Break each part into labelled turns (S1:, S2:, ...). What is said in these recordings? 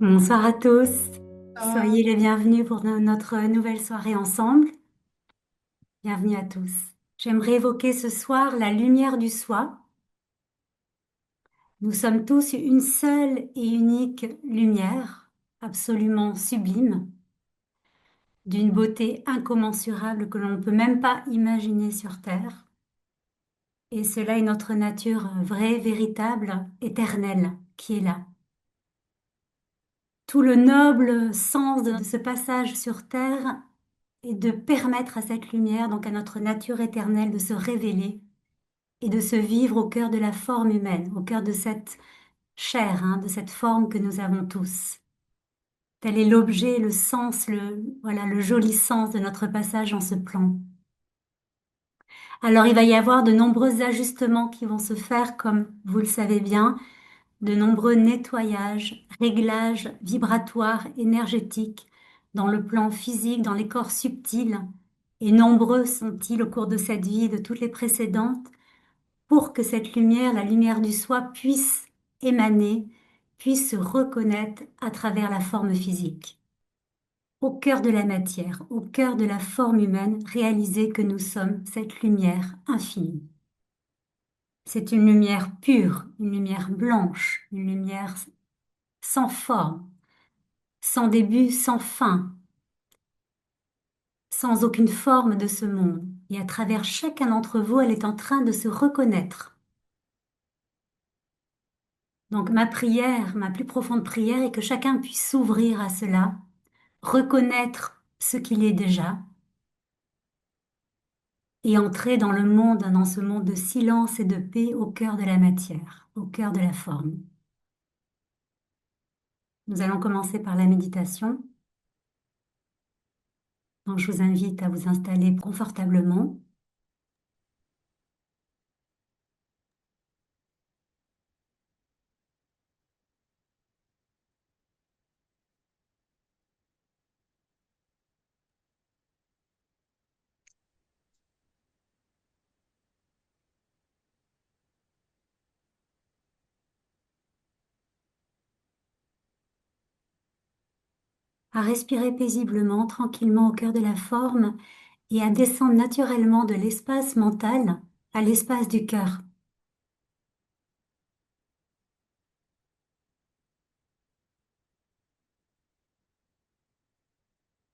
S1: Bonsoir à tous.
S2: Euh,
S1: Soyez les bienvenus pour notre nouvelle soirée ensemble. Bienvenue à tous. J'aimerais évoquer ce soir la lumière du soi. Nous sommes tous une seule et unique lumière, absolument sublime, d'une beauté incommensurable que l'on ne peut même pas imaginer sur Terre. Et cela est notre nature vraie, véritable, éternelle, qui est là. Tout le noble sens de ce passage sur Terre et de permettre à cette lumière, donc à notre nature éternelle, de se révéler et de se vivre au cœur de la forme humaine, au cœur de cette chair, de cette forme que nous avons tous. Tel est l'objet, le sens, voilà, le joli sens de notre passage en ce plan. Alors il va y avoir de nombreux ajustements qui vont se faire, comme vous le savez bien, de nombreux nettoyages, réglages vibratoires, énergétiques, dans le plan physique, dans les corps subtils, et nombreux sont-ils au cours de cette vie et de toutes les précédentes, pour que cette lumière, la lumière du soi, puisse émaner, puisse se reconnaître à travers la forme physique. Au cœur de la matière, au cœur de la forme humaine, réaliser que nous sommes cette lumière infinie. C'est une lumière pure, une lumière blanche, une lumière sans forme, sans début, sans fin, sans aucune forme de ce monde. Et à travers chacun d'entre vous, elle est en train de se reconnaître. Donc ma prière, ma plus profonde prière est que chacun puisse s'ouvrir à cela, reconnaître ce qu'il est déjà et entrer dans le monde, dans ce monde de silence et de paix au cœur de la matière, au cœur de la forme. Nous allons commencer par la méditation. Donc je vous invite à vous installer confortablement. À respirer paisiblement, tranquillement au cœur de la forme et à descendre naturellement de l'espace mental à l'espace du cœur.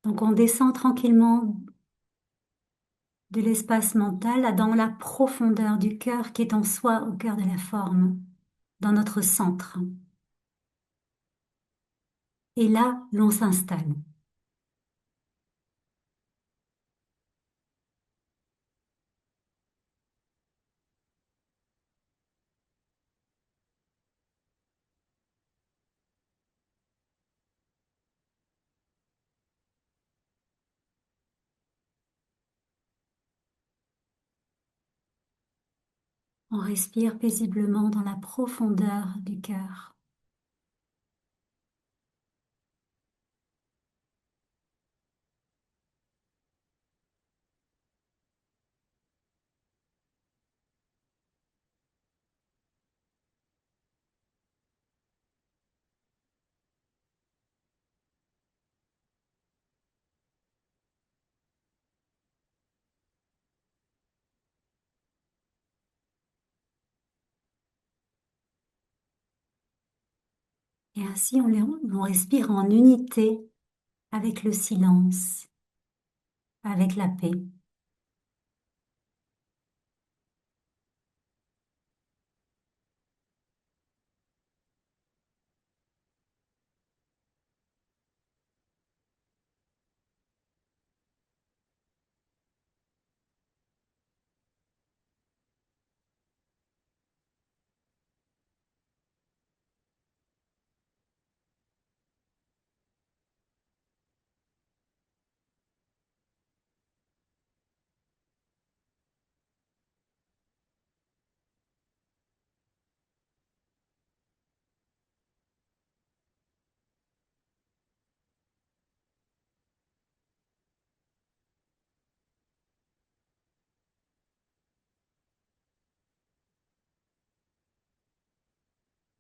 S1: Donc on descend tranquillement de l'espace mental dans la profondeur du cœur qui est en soi au cœur de la forme, dans notre centre. Et là, l'on s'installe. On respire paisiblement dans la profondeur du cœur. Et ainsi, on respire en unité avec le silence, avec la paix.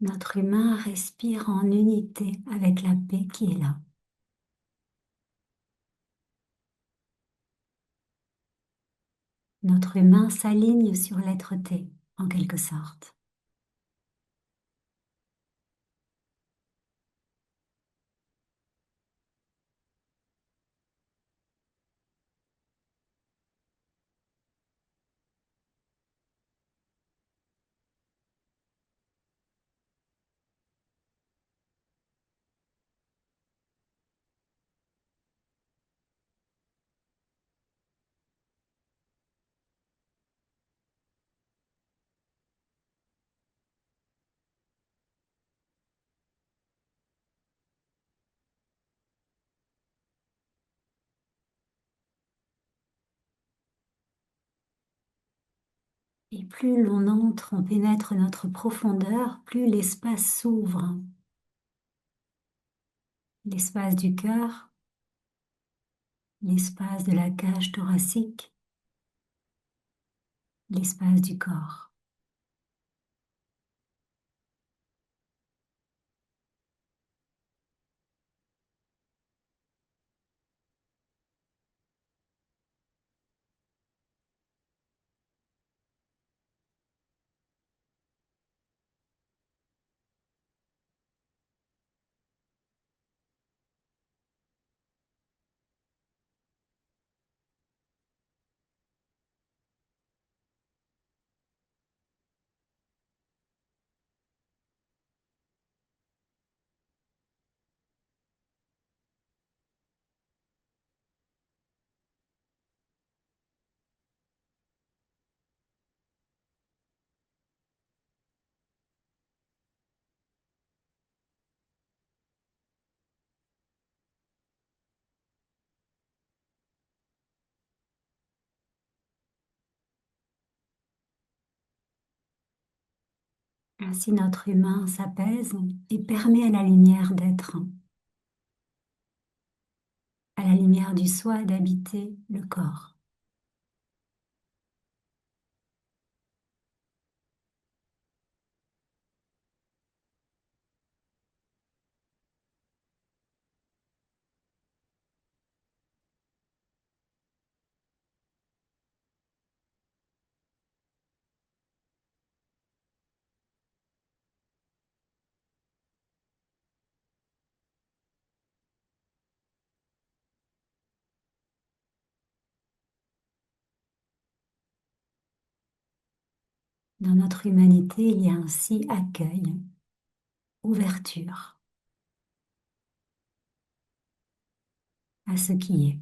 S1: Notre humain respire en unité avec la paix qui est là. Notre humain s'aligne sur l'être-té, en quelque sorte. Et plus l'on entre, on pénètre notre profondeur, plus l'espace s'ouvre. L'espace du cœur, l'espace de la cage thoracique, l'espace du corps. Ainsi notre humain s'apaise et permet à la lumière d'être, à la lumière du soi d'habiter le corps. Dans notre humanité, il y a ainsi accueil, ouverture à ce qui est.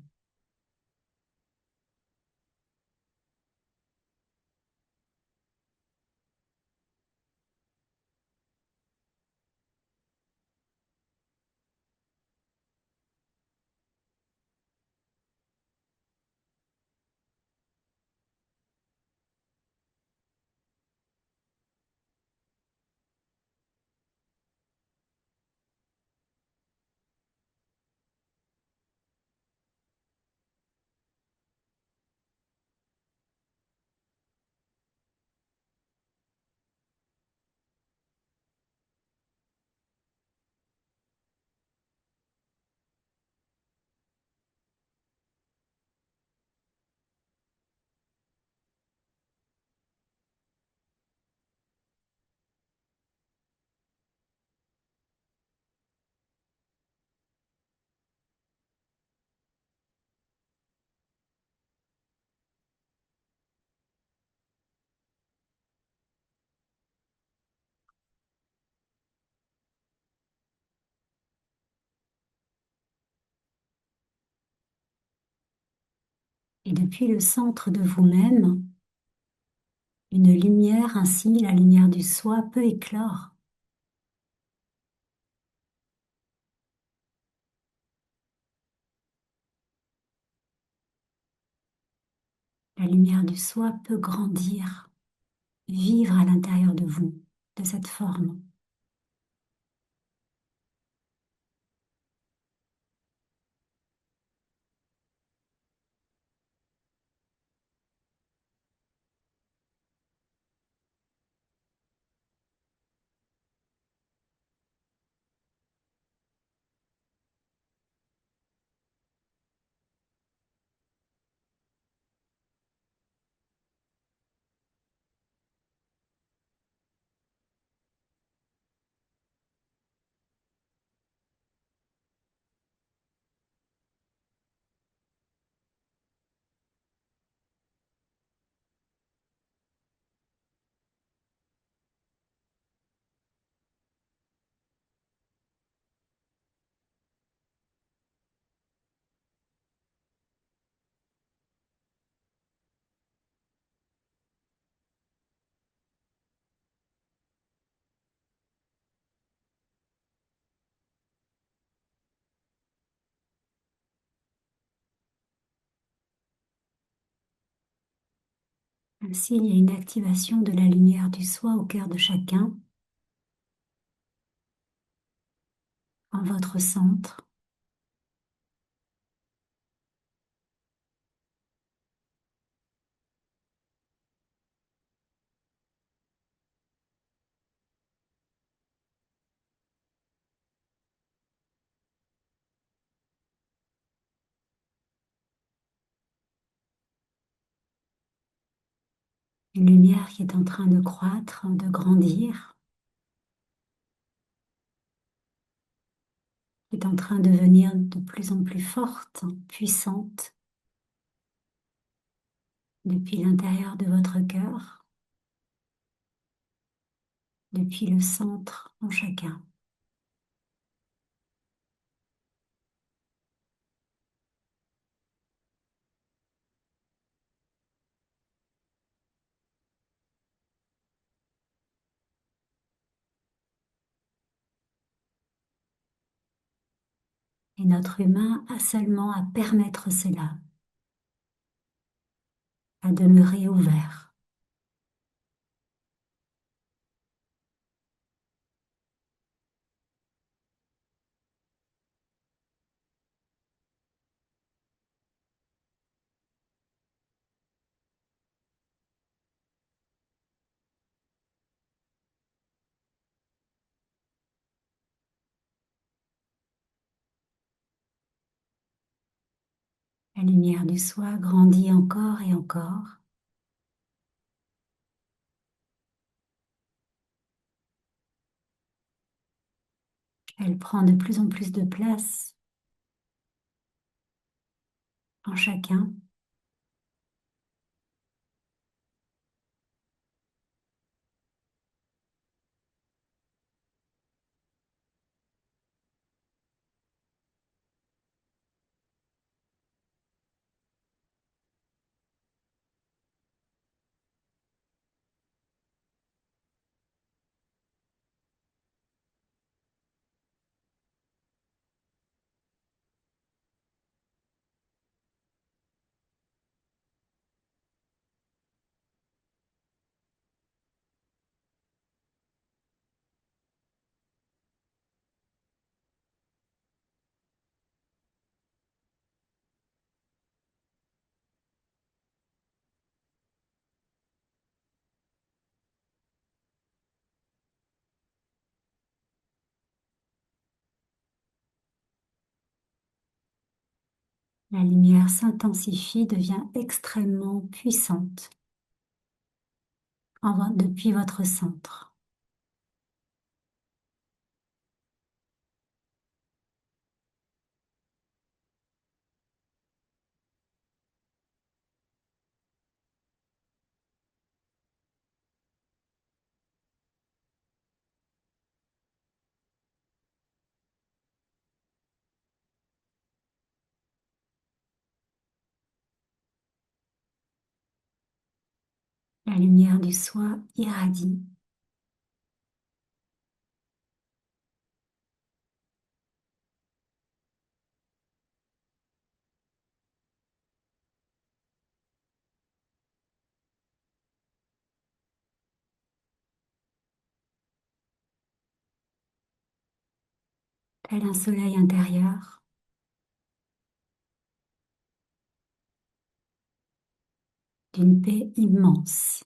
S1: Et depuis le centre de vous-même, une lumière, ainsi la lumière du soi, peut éclore. La lumière du soi peut grandir, vivre à l'intérieur de vous, de cette forme. Ainsi, il y a une activation de la lumière du soi au cœur de chacun, en votre centre. Une lumière qui est en train de croître, de grandir, qui est en train de devenir de plus en plus forte, puissante, depuis l'intérieur de votre cœur, depuis le centre en chacun. Et notre humain a seulement à permettre cela, à demeurer ouvert. La lumière du soi grandit encore et encore. Elle prend de plus en plus de place en chacun. La lumière s'intensifie, devient extrêmement puissante depuis votre centre. La lumière du soi irradie. Tel un soleil intérieur, d'une paix immense.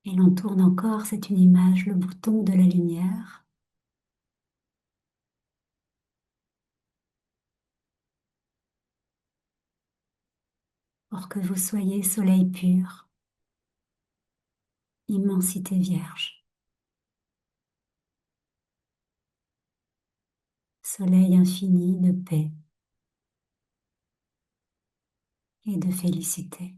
S1: Et l'on tourne encore, c'est une image, le bouton de la lumière, pour que vous soyez soleil pur, immensité vierge, soleil infini de paix et de félicité.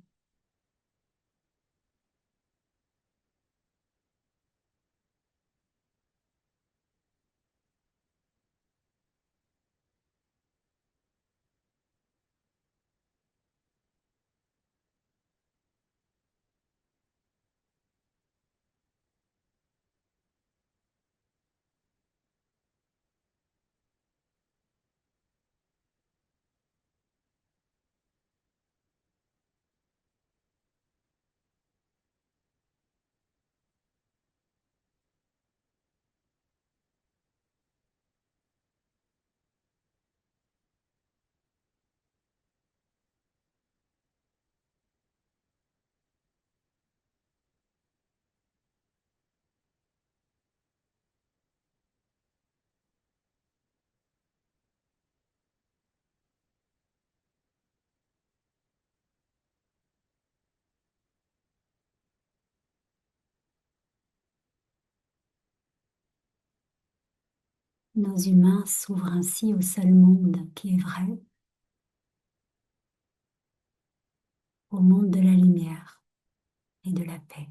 S1: Nos humains s'ouvrent ainsi au seul monde qui est vrai, au monde de la lumière et de la paix.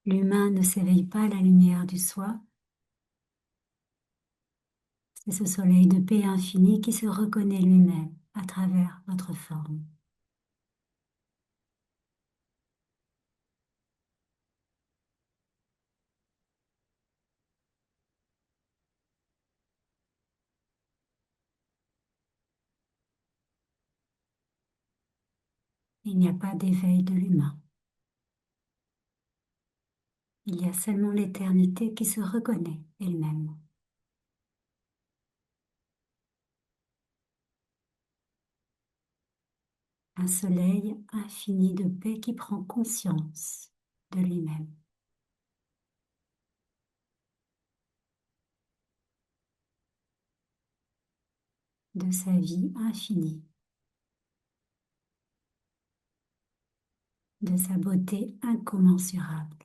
S1: L'humain ne s'éveille pas à la lumière du soi, c'est ce soleil de paix infinie qui se reconnaît lui-même à travers votre forme. Il n'y a pas d'éveil de l'humain. Il y a seulement l'éternité qui se reconnaît elle-même. Un soleil infini de paix qui prend conscience de lui-même, de sa vie infinie, de sa beauté incommensurable,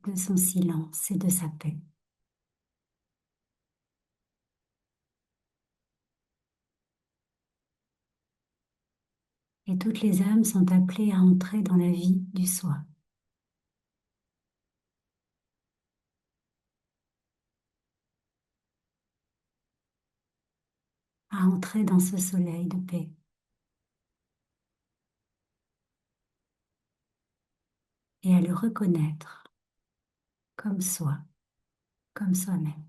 S1: de son silence et de sa paix. Et toutes les âmes sont appelées à entrer dans la vie du soi, à entrer dans ce soleil de paix et à le reconnaître comme soi, comme soi-même.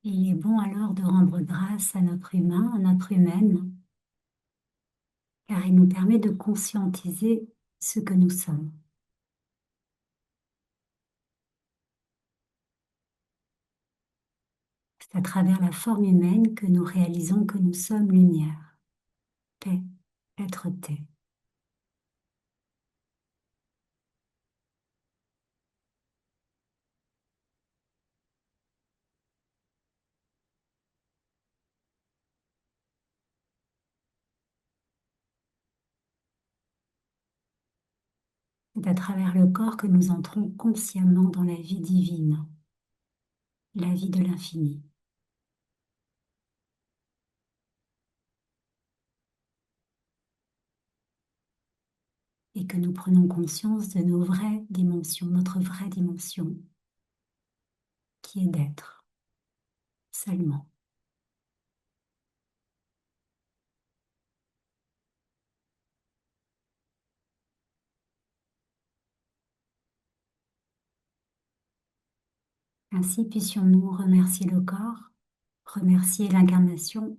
S1: Il est bon alors de rendre grâce à notre humain, à notre humaine, car il nous permet de conscientiser ce que nous sommes. C'est à travers la forme humaine que nous réalisons que nous sommes lumière, paix, être-té. C'est à travers le corps que nous entrons consciemment dans la vie divine, la vie de l'infini, et que nous prenons conscience de nos vraies dimensions, notre vraie dimension, qui est d'être seulement. Ainsi puissions-nous remercier le corps, remercier l'incarnation,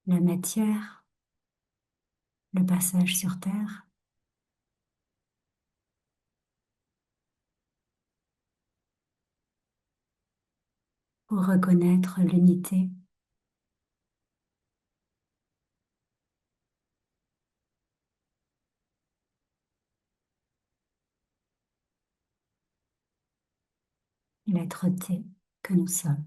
S1: la matière, le passage sur Terre, pour reconnaître l'unité, l'être-té que nous sommes.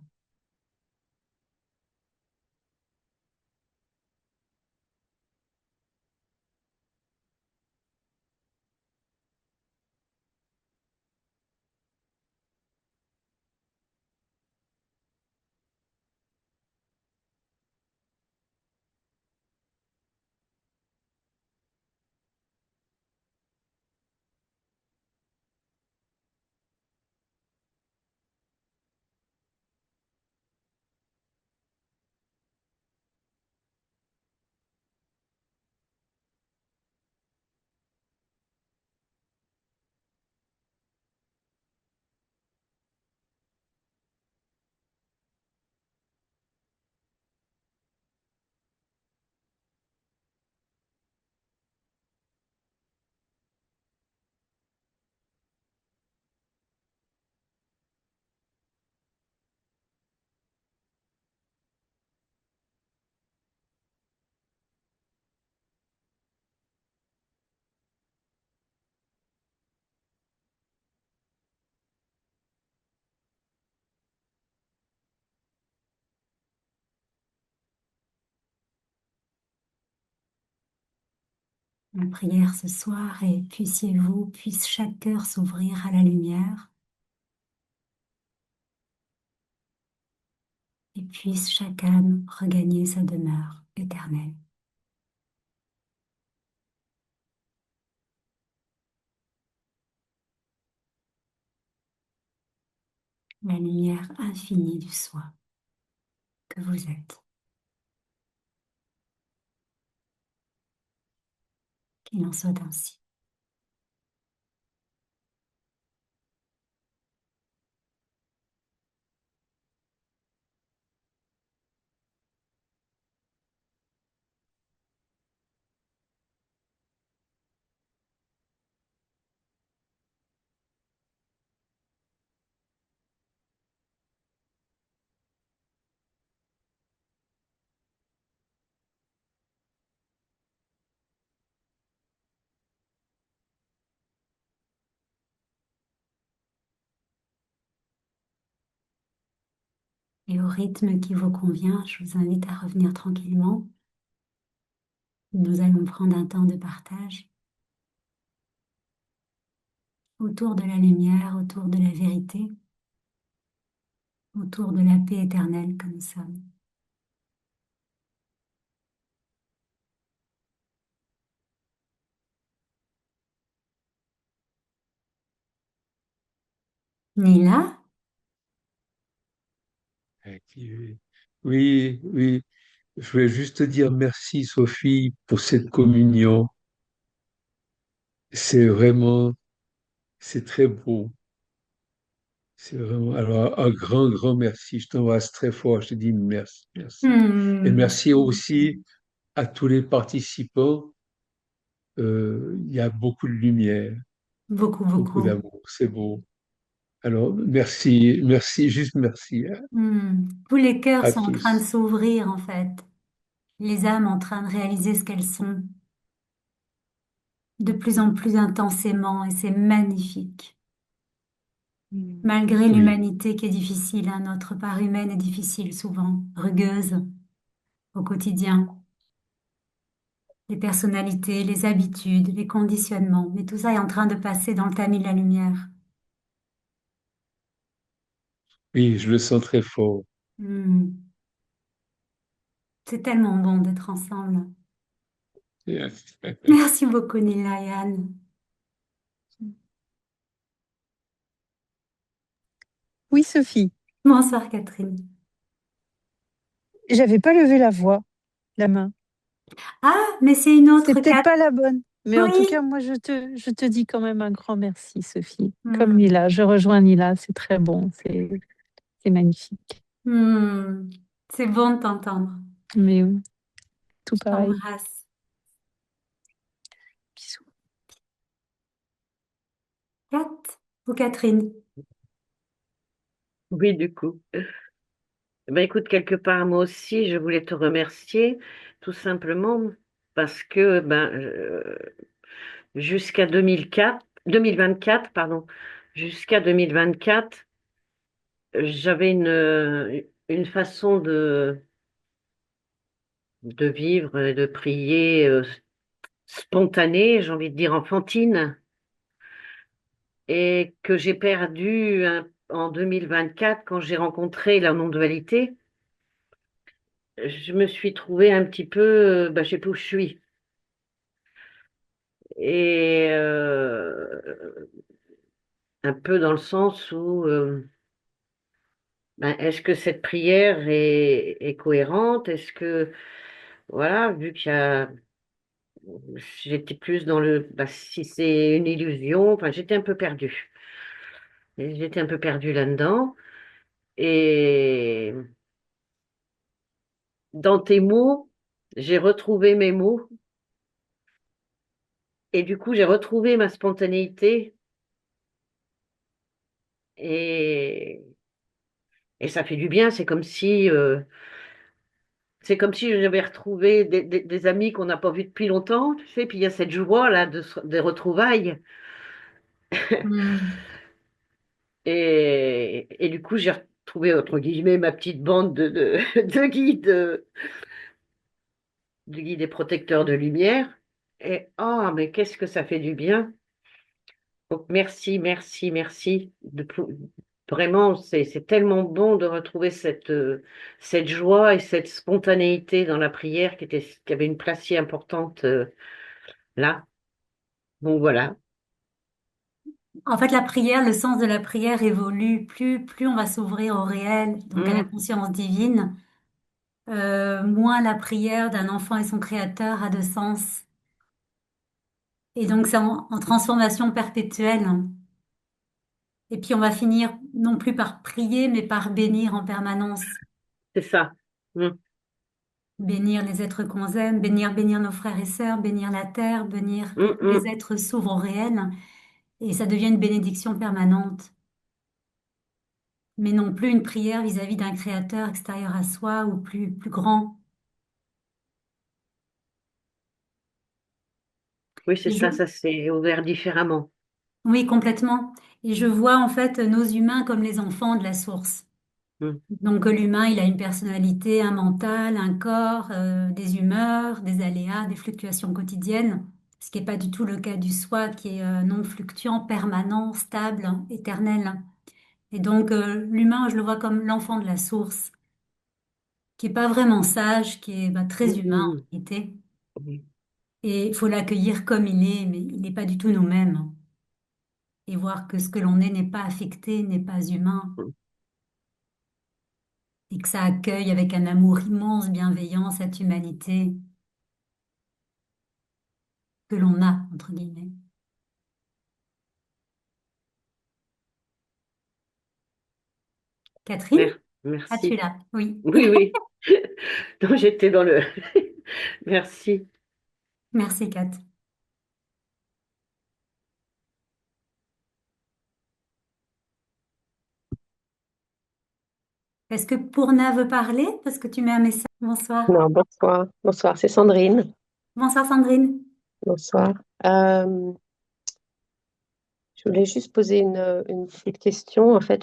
S1: en prière ce soir et puissiez-vous, puisse chaque cœur s'ouvrir à la lumière et puisse chaque âme regagner sa demeure éternelle. La lumière infinie du soi que vous êtes. Qu'il en soit ainsi. Et au rythme qui vous convient, je vous invite à revenir tranquillement. Nous allons prendre un temps de partage autour de la lumière, autour de la vérité, autour de la paix éternelle que nous sommes. Nila,
S2: Oui, oui, je voulais juste te dire merci, Sophie, pour cette communion. C'est vraiment, c'est très beau. C'est vraiment, alors, un grand, grand merci. Je t'embrasse très fort. Je te dis merci, merci. Et
S1: hmm,
S2: merci aussi à tous les participants. Il y a beaucoup de lumière,
S1: beaucoup,
S2: beaucoup
S1: beaucoup.
S2: d'amour. C'est beau. Alors, merci, merci, juste merci
S1: Tous les cœurs
S2: à
S1: sont en train de
S2: tous.
S1: s'ouvrir en fait. Les âmes en train de réaliser ce qu'elles sont de plus en plus intensément et c'est magnifique. Malgré
S2: Oui,
S1: l'humanité qui est difficile, hein, notre part humaine est difficile souvent, rugueuse au quotidien. Les personnalités, les habitudes, les conditionnements, mais tout ça est en train de passer dans le tamis de la lumière.
S2: oui, je le sens très fort.
S1: Hmm. C'est tellement bon d'être ensemble. Merci beaucoup, Nila et Anne.
S3: Oui, Sophie,
S1: Bonsoir, Catherine.
S3: j'avais pas levé la voix, la main.
S1: Ah, mais c'est une
S3: C'est
S1: autre
S3: peut-être
S1: Cat.
S3: pas la bonne, mais en tout
S1: Oui.
S3: cas, moi, je te dis quand même un grand merci, Sophie. Comme
S1: Hmm.
S3: Nila, je rejoins Nila, c'est très bon, c'est magnifique.
S1: Hmm. C'est bon de t'entendre.
S3: Mais oui, tout
S1: Je
S3: pareil.
S1: t'embrasse.
S3: Bisous.
S1: Cat ou Catherine?
S4: Oui, du coup. Ben, écoute, quelque part, moi aussi, je voulais te remercier, tout simplement parce que jusqu'à 2024, pardon, jusqu'à 2024, j'avais une façon de vivre et de prier spontanée, j'ai envie de dire enfantine, et que j'ai perdu en 2024 quand j'ai rencontré la non-dualité. Je me suis trouvée un petit peu, je sais plus où je suis. Et un peu dans le sens où est-ce que cette prière est cohérente? Est-ce que, voilà, vu qu'il y a, j'étais plus dans si c'est une illusion, enfin, j'étais un peu perdue. Et j'étais un peu perdue là-dedans. Et dans tes mots, j'ai retrouvé mes mots. Et du coup, j'ai retrouvé ma spontanéité. Et, et ça fait du bien. C'est comme si j'avais retrouvé des amis qu'on n'a pas vus depuis longtemps, tu sais, puis il y a cette joie là des retrouvailles.
S1: Hmm.
S4: Et du coup, j'ai retrouvé, entre guillemets, ma petite bande de guides, de guides et protecteurs de lumière. Et oh, mais qu'est-ce que ça fait du bien. Donc, merci, merci, merci. Vraiment, c'est tellement bon de retrouver cette joie et cette spontanéité dans la prière qui avait une place si importante là. Donc voilà.
S1: En fait, la prière, le sens de la prière évolue. Plus on va s'ouvrir au réel, donc à la
S4: Mm,
S1: conscience divine, moins la prière d'un enfant et son créateur a de sens. Et donc, c'est en transformation perpétuelle. Et puis, on va finir non plus par prier, mais par bénir en permanence.
S4: c'est ça. Mm,
S1: Bénir les êtres qu'on aime, bénir nos frères et sœurs, bénir la terre, bénir que
S4: mm,
S1: tous les
S4: mm.
S1: êtres s'ouvrent au réel. Et ça devient une bénédiction permanente. Mais non plus une prière vis-à-vis d'un créateur extérieur à soi ou plus grand.
S4: Oui, c'est
S1: Et je,
S4: ça, ça s'est ouvert différemment.
S1: oui, complètement. Et je vois en fait nos humains comme les enfants de la source.
S4: Mm,
S1: Donc l'humain, il a une personnalité, un mental, un corps, des humeurs, des aléas, des fluctuations quotidiennes, ce qui n'est pas du tout le cas du soi, qui est non fluctuant, permanent, stable, éternel. Et donc l'humain, je le vois comme l'enfant de la source, qui est pas vraiment sage, qui est très
S4: mm,
S1: humain en
S4: mm.
S1: réalité.
S4: Oui,
S1: Et il faut l'accueillir comme il est, mais il n'est pas du tout nous-mêmes. Et voir que ce que l'on est n'est pas affecté, n'est pas humain,
S4: mm.
S1: et que ça accueille avec un amour immense, bienveillant, cette humanité que l'on a, entre guillemets. Catherine, as-tu
S4: Merci.
S1: là? Oui.
S4: Oui, oui. Donc j'étais dans le. Merci.
S1: Merci, Kat. Est-ce que Pourna veut parler? Parce que tu mets un message. Bonsoir.
S5: Non, bonsoir. Bonsoir, c'est Sandrine.
S1: Bonsoir, Sandrine.
S5: Bonsoir. Euh, je voulais juste poser une petite question. En fait,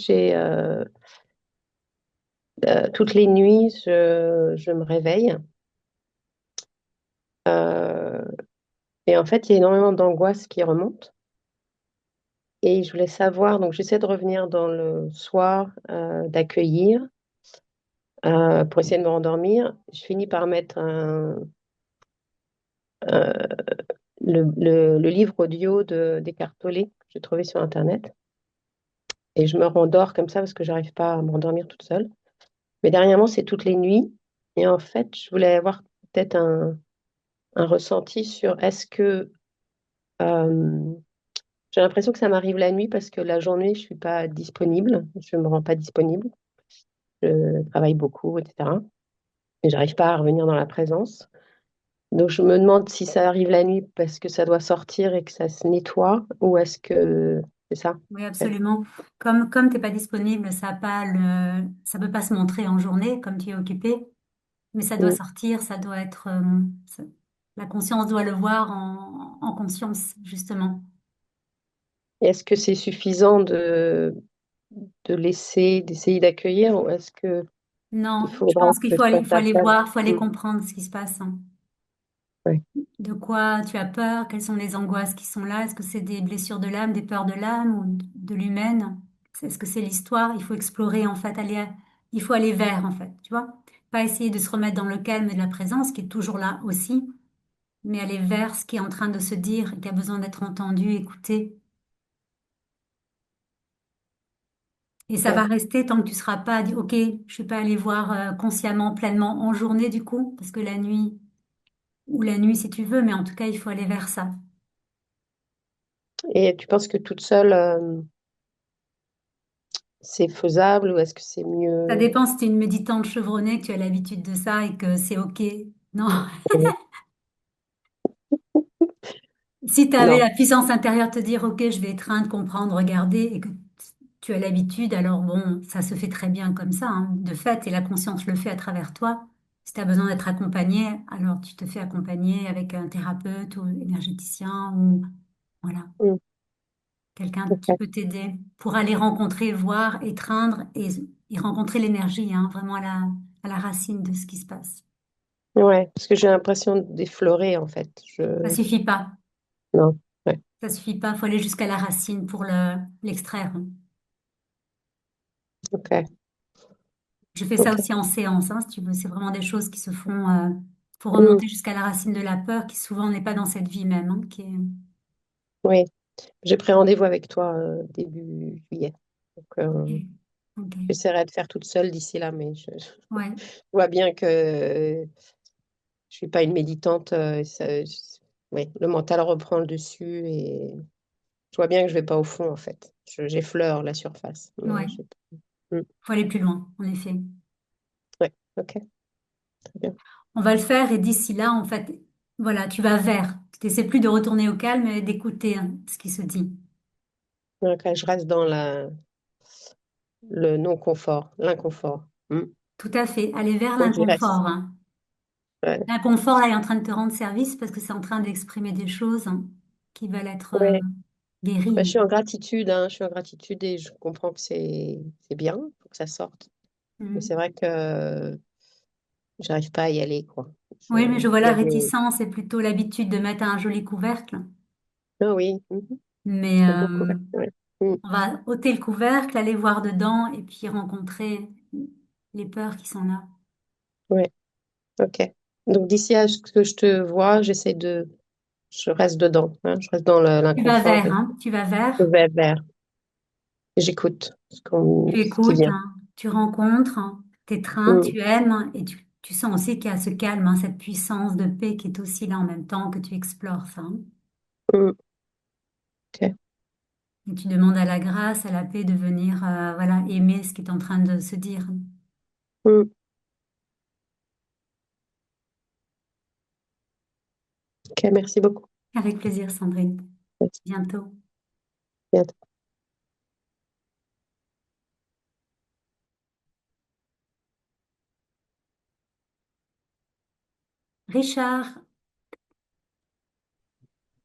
S5: toutes les nuits, je me réveille. Euh, et en fait, il y a énormément d'angoisse qui remonte. Et je voulais savoir, donc j'essaie de revenir dans le soir, d'accueillir, pour essayer de me rendormir. Je finis par mettre euh, le livre audio d'Eckhart Tolle que j'ai trouvé sur Internet. Et je me rendors comme ça parce que j'arrive pas à me rendormir toute seule. Mais dernièrement, c'est toutes les nuits. Et en fait, je voulais avoir peut-être un ressenti sur est-ce que euh, j'ai l'impression que ça m'arrive la nuit parce que la journée, je suis pas disponible. Je me rends pas disponible. Je travaille beaucoup, etc. Et j'arrive pas à revenir dans la présence. Donc, je me demande si ça arrive la nuit parce que ça doit sortir et que ça se nettoie ou est-ce que c'est ça,
S1: Oui,
S5: en fait.
S1: absolument. Comme t'es pas disponible, ça peut pas se montrer en journée, comme tu es occupé, mais ça doit
S5: Mm.
S1: sortir, ça doit être, la conscience doit le voir en conscience, justement.
S5: Et est-ce que c'est suffisant de laisser, d'essayer d'accueillir ou est-ce que il
S1: Non, je
S5: faudra
S1: pense
S5: que je
S1: il
S5: fasse
S1: faut aller
S5: appel?
S1: voir, il faut aller
S5: Mm.
S1: comprendre ce qui se passe, hein.
S5: Ouais.
S1: De quoi tu as peur? Quelles sont les angoisses qui sont là? Est-ce que c'est des blessures de l'âme, des peurs de l'âme ou de l'humaine? Est-ce que c'est l'histoire? Il faut explorer, en fait, il faut aller vers, en fait, tu vois? Pas essayer de se remettre dans le calme de la présence, qui est toujours là aussi, mais aller vers ce qui est en train de se dire et qui a besoin d'être entendu, écouté. Et ça va
S5: Ouais.
S1: rester tant que tu seras pas dit, OK, je suis pas allé voir consciemment, pleinement en journée, du coup, parce que la nuit, ou la nuit si tu veux, mais en tout cas, il faut aller vers ça.
S5: Et tu penses que toute seule, c'est faisable ou est-ce que c'est
S1: Ça
S5: mieux?
S1: dépend si tu es une méditante chevronnée, que tu as l'habitude de ça et que c'est OK. Non. Si tu avais
S5: Non.
S1: la puissance intérieure de te dire, OK, je vais étreindre, comprendre, regarder, et que tu as l'habitude, alors bon, ça se fait très bien comme ça, hein, de fait, et la conscience le fait à travers toi. Si tu as besoin d'être accompagné, alors tu te fais accompagner avec un thérapeute ou énergéticien ou voilà,
S5: Mm.
S1: quelqu'un qui
S5: Ok.
S1: peut t'aider pour aller rencontrer, voir, étreindre et rencontrer l'énergie, hein, vraiment à la racine de ce qui se passe.
S5: Ouais, parce que j'ai l'impression d'effleurer, en fait.
S1: Ça suffit pas.
S5: Non, ouais.
S1: Ça suffit pas. Faut aller jusqu'à la racine pour l'extraire.
S5: Ok.
S1: Je fais ça
S5: Ok.
S1: aussi en séance, hein, si tu veux. C'est vraiment des choses qui se font. Faut
S5: Mm,
S1: remonter jusqu'à la racine de la peur, qui souvent n'est pas dans cette vie même, hein, qui est.
S5: oui. J'ai pris rendez-vous avec toi début juillet. Donc,
S1: Ok. Ok.
S5: j'essaierai de faire toute seule d'ici là, mais je
S1: Ouais.
S5: vois bien que je suis pas une méditante. Oui, le mental reprend le dessus et je vois bien que je vais pas au fond, en fait. J'effleure la surface. Mais
S1: Ouais.
S5: Mm,
S1: Faut aller plus loin, en effet.
S5: ouais, ok, très bien.
S1: On va le faire et d'ici là, en fait, voilà, tu vas vers. Tu n'essaies plus de retourner au calme et d'écouter, hein, ce qui se dit.
S5: Ok, je reste dans le non-confort, l'inconfort.
S1: Tout à fait. Aller vers
S5: Donc, j'y reste.
S1: l'inconfort, hein.
S5: Ouais.
S1: L'inconfort, là, est en train de te rendre service parce que c'est en train d'exprimer des choses, hein, qui veulent être
S5: Ouais. Bah, je
S1: guéries.
S5: suis en gratitude, hein, je suis en gratitude et je comprends que c'est bien, faut que ça sorte. Mais
S1: Mhm.
S5: c'est vrai que j'arrive pas à y aller, quoi.
S1: Oui, mais je vois
S5: Il y
S1: la
S5: a des...
S1: réticence et plutôt l'habitude de mettre un joli couvercle.
S5: Ah oui,
S1: Mais
S5: un beau courage. Ouais. Mm,
S1: on va ôter le couvercle, aller voir dedans et puis rencontrer les peurs qui sont là.
S5: ouais, ok. Donc d'ici à ce que je te vois, je reste dedans, hein, je reste dans
S1: Tu vas
S5: l'inconfort
S1: vers,
S5: et
S1: hein, tu vas vers.
S5: je vais vers. J'écoute
S1: Tu
S5: ce qui
S1: écoutes,
S5: vient.
S1: hein, tu rencontres, hein, t'étreins,
S5: Mm,
S1: tu aimes, hein, et tu sens aussi qu'il y a ce calme, hein, cette puissance de paix qui est aussi là en même temps que tu explores ça, hein.
S5: mm, ok.
S1: Et tu demandes à la grâce, à la paix de venir, voilà, aimer ce qui est en train de se dire.
S5: Mm, ok, merci beaucoup.
S1: Avec plaisir, Sandrine.
S5: Merci.
S1: Bientôt. Richard,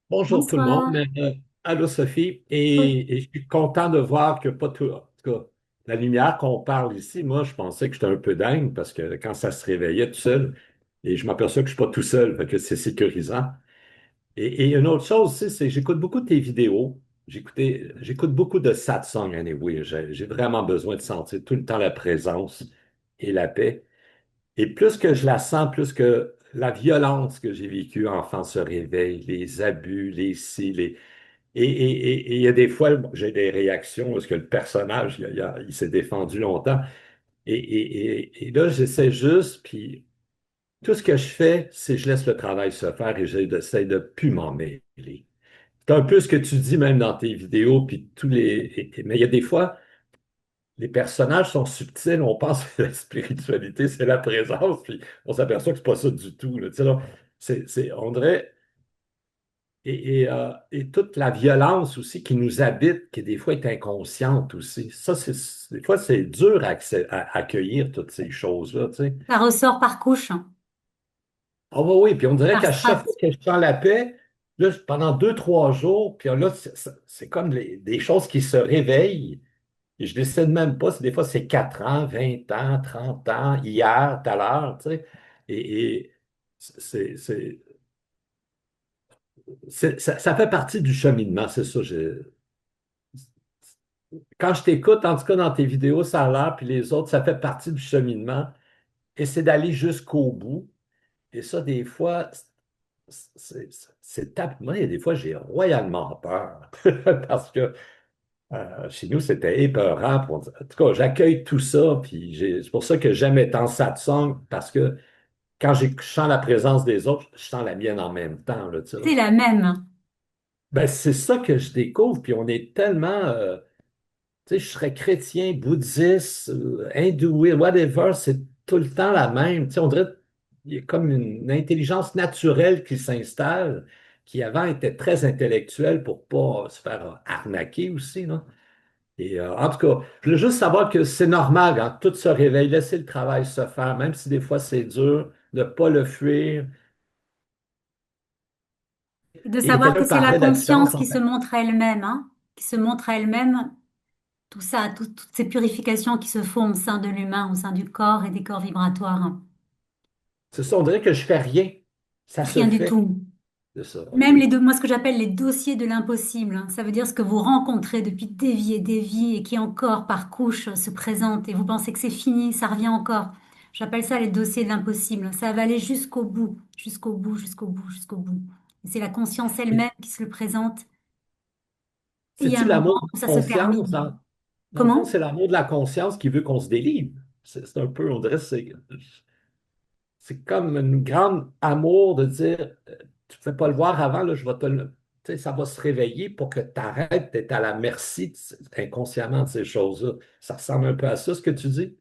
S6: Bonjour tout le monde.
S1: bonsoir.
S6: Allô Sophie.
S1: Oui.
S6: Et je suis content de voir que pas tout, en tout cas, la lumière qu'on parle ici, moi je pensais que j'étais un peu dingue parce que quand ça se réveillait tout seul, et je m'aperçois que je suis pas tout seul, fait que c'est sécurisant. Et une autre chose aussi, c'est que j'écoute beaucoup de tes vidéos. J'écoute beaucoup de satsang anyway. J'ai vraiment besoin de sentir tout le temps la présence et la paix. Et plus que je la sens, plus que la violence que j'ai vécue enfant se réveille, les abus, les ci, les... Et il y a des fois, j'ai des réactions parce que le personnage, il s'est défendu longtemps. Et là, j'essaie juste, puis tout ce que je fais, c'est je laisse le travail se faire et j'essaie de plus m'en mêler. C'est un peu ce que tu dis même dans tes vidéos, puis tous les... mais il y a des fois, les personnages sont subtils, on pense que la spiritualité, c'est la présence, puis on s'aperçoit que c'est pas ça du tout, là. Tu sais, là, on dirait, et toute la violence aussi qui nous habite, qui des fois est inconsciente aussi. Ça, des fois, c'est dur à accueillir toutes ces choses-là, tu sais.
S1: Ça ressort par couche, hein,
S6: Ah oui, oui, puis on dirait
S1: par
S6: qu'à chaque fois
S1: strate.
S6: que je sens la paix, là, pendant 2, 3 jours, puis là, c'est comme des choses qui se réveillent. Et je décide même pas si des fois c'est 4 ans, 20 ans, 30 ans, hier, tout à l'heure, tu sais. Et c'est, c'est- ça fait partie du cheminement, c'est ça. Quand je t'écoute, en tout cas dans tes vidéos, ça a l'air, puis les autres, ça fait partie du cheminement. Et c'est d'aller jusqu'au bout. Et ça, des fois, moi, il y a des fois, j'ai royalement peur. Parce que chez nous, c'était épeurant. En tout cas, j'accueille tout ça, puis c'est pour ça que j'aime être en satsang, parce que quand je sens la présence des autres, je sens la mienne en même temps, là, tu sais, là.
S1: C'est la même.
S6: Ben, c'est ça que je découvre, puis on est tellement, tu sais, je serais chrétien, bouddhiste, hindouiste, whatever, c'est tout le temps la même. Tu sais, on dirait qu'il y a comme une intelligence naturelle qui s'installe, qui avant était très intellectuelle pour pas se faire arnaquer aussi, là. Et en tout cas, je voulais juste savoir que c'est normal quand tout se réveille, laisser le travail se faire, même si des fois c'est dur, ne pas le fuir.
S1: Et de
S6: Et
S1: savoir que
S6: quelqu'un
S1: c'est la
S6: parlait de la
S1: conscience
S6: différence
S1: qui
S6: entre...
S1: se montre à elle-même, hein, qui se montre à elle-même, tout ça, toutes ces purifications qui se font au sein de l'humain, au sein du corps et des corps vibratoires, hein.
S6: C'est ça, on dirait que je fais rien. Ça se
S1: Rien du
S6: fait.
S1: tout.
S6: C'est ça, OK.
S1: Même moi, ce que j'appelle les dossiers de l'impossible, hein. Ça veut dire ce que vous rencontrez depuis des vies et des vies et qui encore par couche se présente et vous pensez que c'est fini, ça revient encore. J'appelle ça les dossiers de l'impossible. Ça va aller jusqu'au bout, jusqu'au bout, jusqu'au bout, jusqu'au bout. Et c'est la conscience elle-même qui se le présente. Et il y a un
S6: C'est-tu l'amour
S1: moment
S6: de
S1: où ça
S6: la
S1: se
S6: conscience?
S1: termine.
S6: Dans le fond,
S1: Comment?
S6: c'est l'amour de la conscience qui veut qu'on se délivre. C'est un peu, on dirait, c'est comme un grand amour de dire, tu ne pouvais pas le voir avant, là, je vais te le. Tu sais, ça va se réveiller pour que tu arrêtes d'être à la merci inconsciemment de ces choses-là. Ça ressemble un peu à ça, ce que tu dis?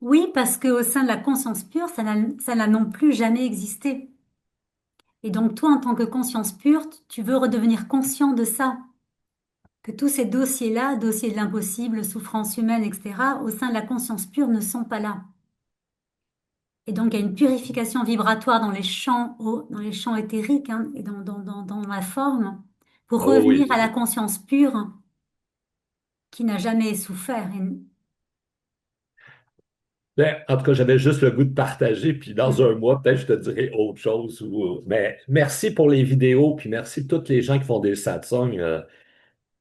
S1: Oui, parce qu'au sein de la conscience pure, ça n'a non plus jamais existé. Et donc toi, en tant que conscience pure, tu veux redevenir conscient de ça. Que tous ces dossiers-là, dossiers de l'impossible, souffrance humaine, etc., au sein de la conscience pure, ne sont pas là. Et donc, il y a une purification vibratoire dans les champs, dans les champs éthériques, hein, et dans la forme, pour
S6: Oh
S1: revenir
S6: oui,
S1: à la conscience pure qui n'a jamais souffert.
S6: ben, en tout cas, j'avais juste le goût de partager, puis dans un mois, peut-être je te dirai autre chose. Mais merci pour les vidéos, puis merci à toutes les gens qui font des satsangs.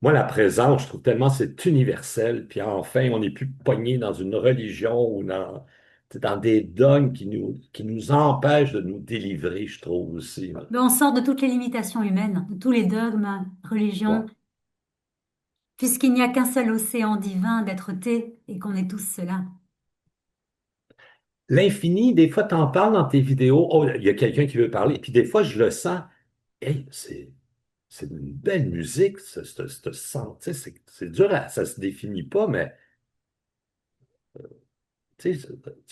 S6: Moi, la présence, je trouve tellement c'est universel, puis enfin, on n'est plus pogné dans une religion ou dans des dogmes qui nous empêchent de nous délivrer, je trouve aussi, là.
S1: Mais on sort de toutes les limitations humaines, de tous les dogmes, religions,
S6: Ouais.
S1: puisqu'il n'y a qu'un seul océan divin d'être-té et qu'on est tous cela.
S6: L'infini, des fois, tu en parles dans tes vidéos. Oh, il y a quelqu'un qui veut parler, puis des fois, je le sens. Hey, c'est une belle musique, tu sais, c'est dur, ça se définit pas, mais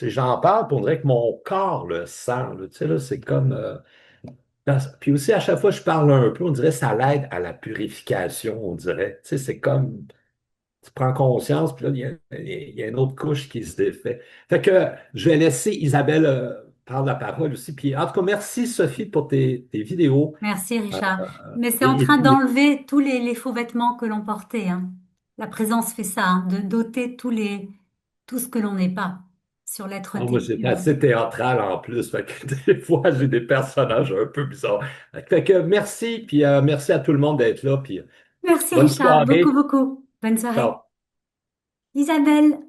S6: j'en parle, puis on dirait que mon corps le sent, là, tu sais, là, c'est comme... puis aussi, à chaque fois que je parle un peu, on dirait que ça l'aide à la purification, on dirait. Tu sais, c'est comme, tu prends conscience, puis là, il y a une autre couche qui se défait. Fait que je vais laisser Isabelle prendre la parole aussi. Puis en tout cas, merci Sophie pour tes vidéos.
S1: Merci,
S6: Euh,
S1: Richard. Mais c'est en
S6: et
S1: train
S6: puis,
S1: d'enlever tous les faux vêtements que l'on portait, hein. La présence fait ça, hein, de doter tout ce que l'on n'est pas sur
S6: moi,
S1: l'être-té
S6: c'est
S1: pur.
S6: assez théâtral en plus. Fait que des fois, j'ai des personnages un peu bizarres. Fait que merci, puis merci à tout le monde d'être là. Puis
S1: Merci,
S6: bonne
S1: Richard. Beaucoup,
S6: soirée.
S1: beaucoup. Bonne soirée.
S6: Ciao.
S1: Isabelle.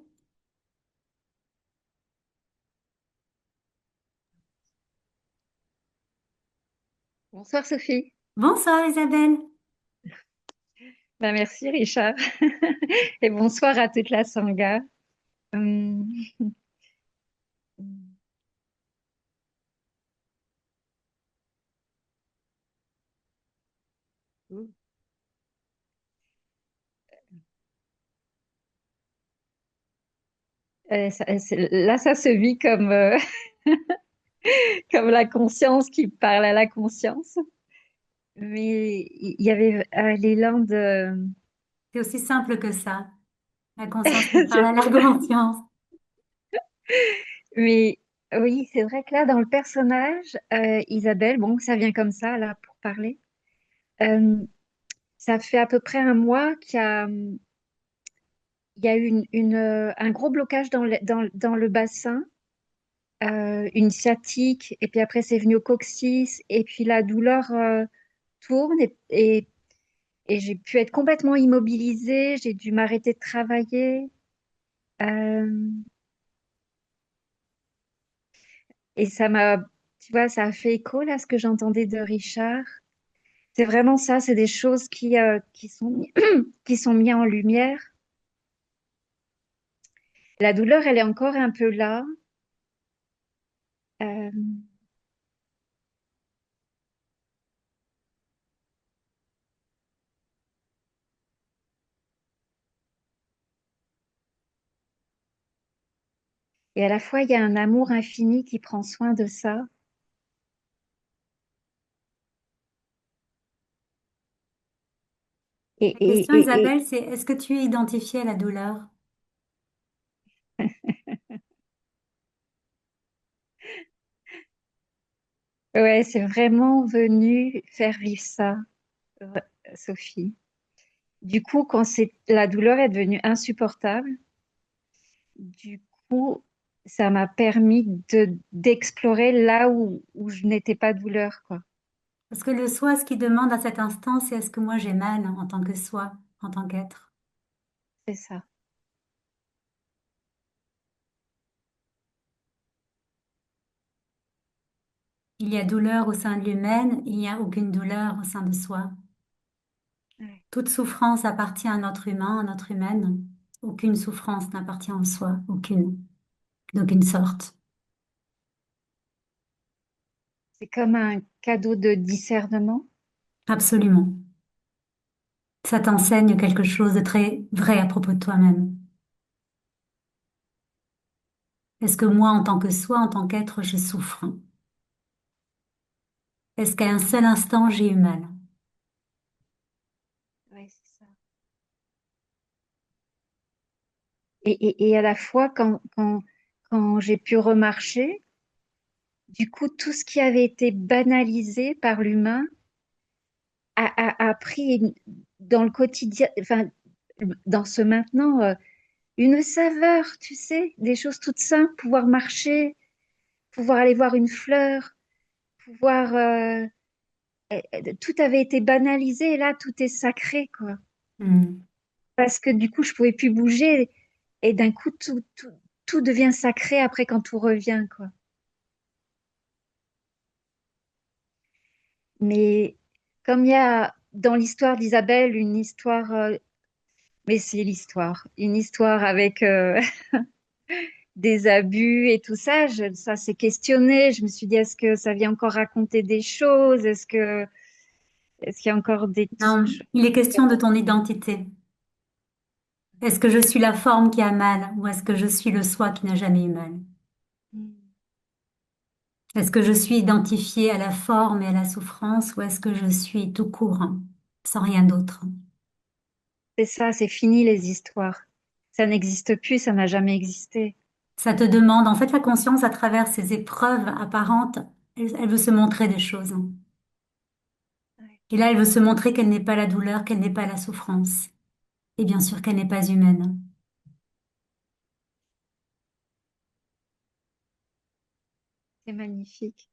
S3: Bonsoir Sophie.
S1: Bonsoir, Isabelle.
S3: Ben, merci Richard. Et bonsoir à toute la Sangha. Hum, là, ça se vit comme, comme la conscience qui parle à la conscience. Mais il y avait l'élan de...
S1: C'est aussi simple que ça. La conscience qui parle à la conscience.
S3: Mais oui, c'est vrai que là, dans le personnage, Isabelle, bon, ça vient comme ça, là, pour parler. Euh, Ça fait à peu près un mois il y a eu un gros blocage dans le bassin, une sciatique, et puis après c'est venu au coccyx, et puis la douleur tourne, et j'ai pu être complètement immobilisée, j'ai dû m'arrêter de travailler. euh, et tu vois, ça a fait écho là, ce que j'entendais de Richard. C'est vraiment ça, c'est des choses qui sont, qui sont mises en lumière. La douleur, elle est encore un peu là. Euh, et à la fois, il y a un amour infini qui prend soin de ça. Et,
S1: La
S3: et,
S1: question,
S3: et, et
S1: Isabelle, c'est est-ce que tu es identifiée à la douleur?
S3: ouais, c'est vraiment venu faire vivre ça, euh, Sophie. Du coup, la douleur est devenue insupportable, du coup, ça m'a permis d'explorer là où je n'étais pas douleur, quoi.
S1: Parce que le soi, ce qu'il demande à cet instant, c'est est-ce que moi j'ai mal en tant que soi, en tant qu'être.
S3: C'est ça.
S1: Il y a douleur au sein de l'humaine, il n'y a aucune douleur au sein de soi.
S3: Ouais.
S1: Toute souffrance appartient à notre humain, à notre humaine. Aucune souffrance n'appartient en soi, aucune, d'aucune sorte.
S3: C'est comme un cadeau de discernement.
S1: Absolument. Ça t'enseigne quelque chose de très vrai à propos de toi-même. Est-ce que moi, en tant que soi, en tant qu'être, je souffre? Est-ce qu'à un seul instant, j'ai eu mal?
S3: Ouais, c'est ça. Et à la fois, quand j'ai pu remarcher, du coup, tout ce qui avait été banalisé par l'humain a pris dans le quotidien, enfin, dans ce maintenant, une saveur, tu sais, des choses toutes simples, pouvoir marcher, pouvoir aller voir une fleur, pouvoir, tout avait été banalisé et là, tout est sacré, quoi.
S1: Hmm.
S3: Parce que du coup, je pouvais plus bouger et d'un coup, tout devient sacré après quand tout revient, quoi. Mais comme il y a dans l'histoire d'Isabelle une histoire, mais c'est l'histoire, une histoire avec des abus et tout ça, ça s'est questionné. Je me suis dit, est-ce que ça vient encore raconter des choses? Est-ce qu'il y a encore des
S1: Non, il est question de ton identité. Est-ce que je suis la forme qui a mal ou est-ce que je suis le soi qui n'a jamais eu mal? Est-ce que je suis identifiée à la forme et à la souffrance ou est-ce que je suis tout court, sans rien d'autre?
S3: C'est ça, c'est fini les histoires. Ça n'existe plus, ça n'a jamais existé.
S1: Ça te demande, en fait, la conscience à travers ces épreuves apparentes, elle veut se montrer des choses.
S3: Ouais,
S1: Et là, elle veut se montrer qu'elle n'est pas la douleur, qu'elle n'est pas la souffrance. Et bien sûr qu'elle n'est pas humaine.
S3: c'est magnifique.